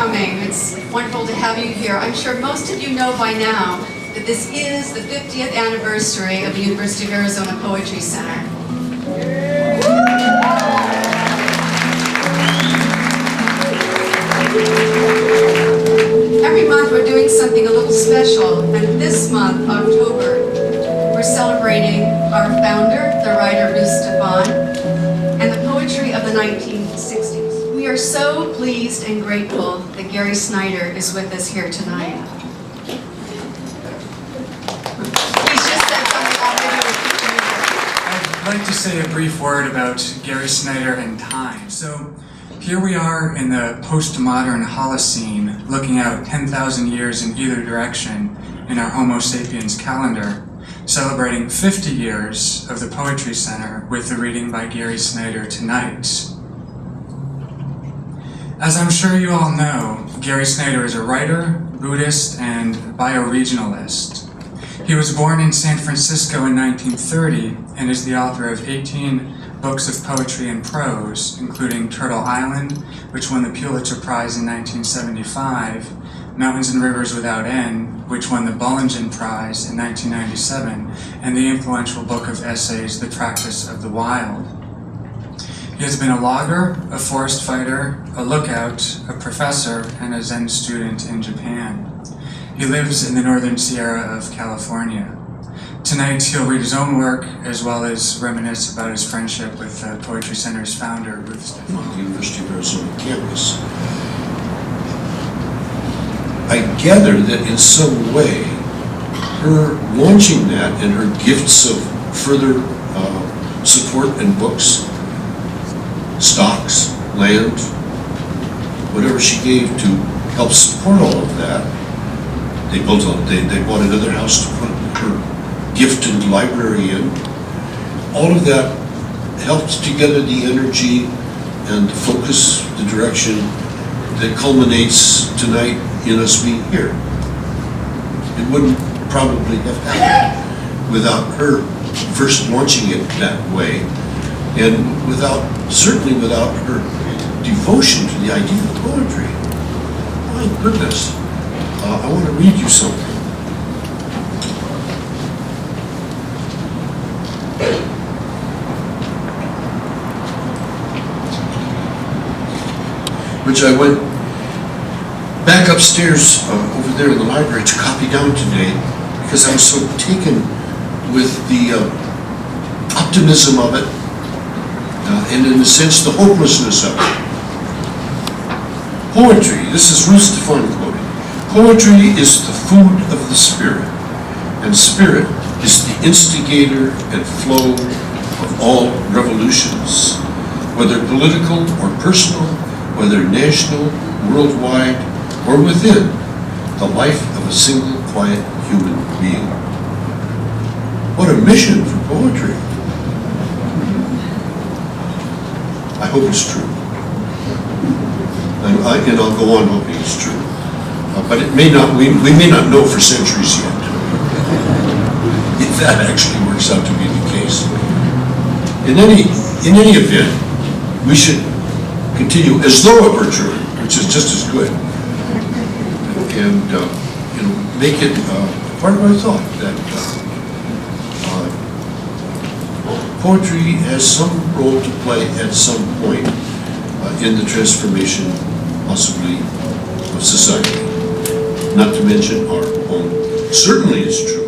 coming. It's wonderful to have you here. I'm sure most of you know by now that this is the 50th anniversary of the University of Arizona Poetry Center. Every month we're doing something a little special, and this month, October, we're celebrating our founder, the writer Ruth Stephan, and the poetry of the 1960s. We are so pleased and grateful that Gary Snyder is with us here tonight. He's just said something already. I'd like to say a brief word about Gary Snyder and time. So here we are in the postmodern Holocene, looking out 10,000 years in either direction in our Homo sapiens calendar, celebrating 50 years of the Poetry Center with the reading by Gary Snyder tonight. As I'm sure you all know, Gary Snyder is a writer, Buddhist, and bioregionalist. He was born in San Francisco in 1930 and is the author of 18 books of poetry and prose, including Turtle Island, which won the Pulitzer Prize in 1975, Mountains and Rivers Without End, which won the Bollingen Prize in 1997, and the influential book of essays, The Practice of the Wild. He has been a logger, a forest fighter, a lookout, a professor, and a Zen student in Japan. He lives in the Northern Sierra of California. Tonight he'll read his own work as well as reminisce about his friendship with the Poetry Center's founder, Ruth Stephan. On the University of Arizona campus. I gather that in some way, her launching that and her gifts of further support in books, stocks, land, whatever she gave to help support all of that, they bought another house to put her gifted library in. All of that helped together the energy and the focus, the direction that culminates tonight in us being here. It wouldn't probably have happened without her first launching it that way, and certainly without her devotion to the idea of poetry. My goodness, I want to read you something. Which I went back upstairs over there in the library to copy down today because I was so taken with the optimism of it and in a sense the hopelessness of it. Poetry, this is Ruth Stephan quoting, poetry is the food of the spirit, and spirit is the instigator and flow of all revolutions, whether political or personal, whether national, worldwide, or within the life of a single quiet human being. What a mission for poetry. I hope it's true. And I'll go on hoping it's true. But it may not, we may not know for centuries yet if that actually works out to be the case. In any event, we should continue as though it were true, which is just as good, and make it part of our thought that poetry has some role to play at some point in the transformation, possibly, of society. Not to mention our own. Certainly it's true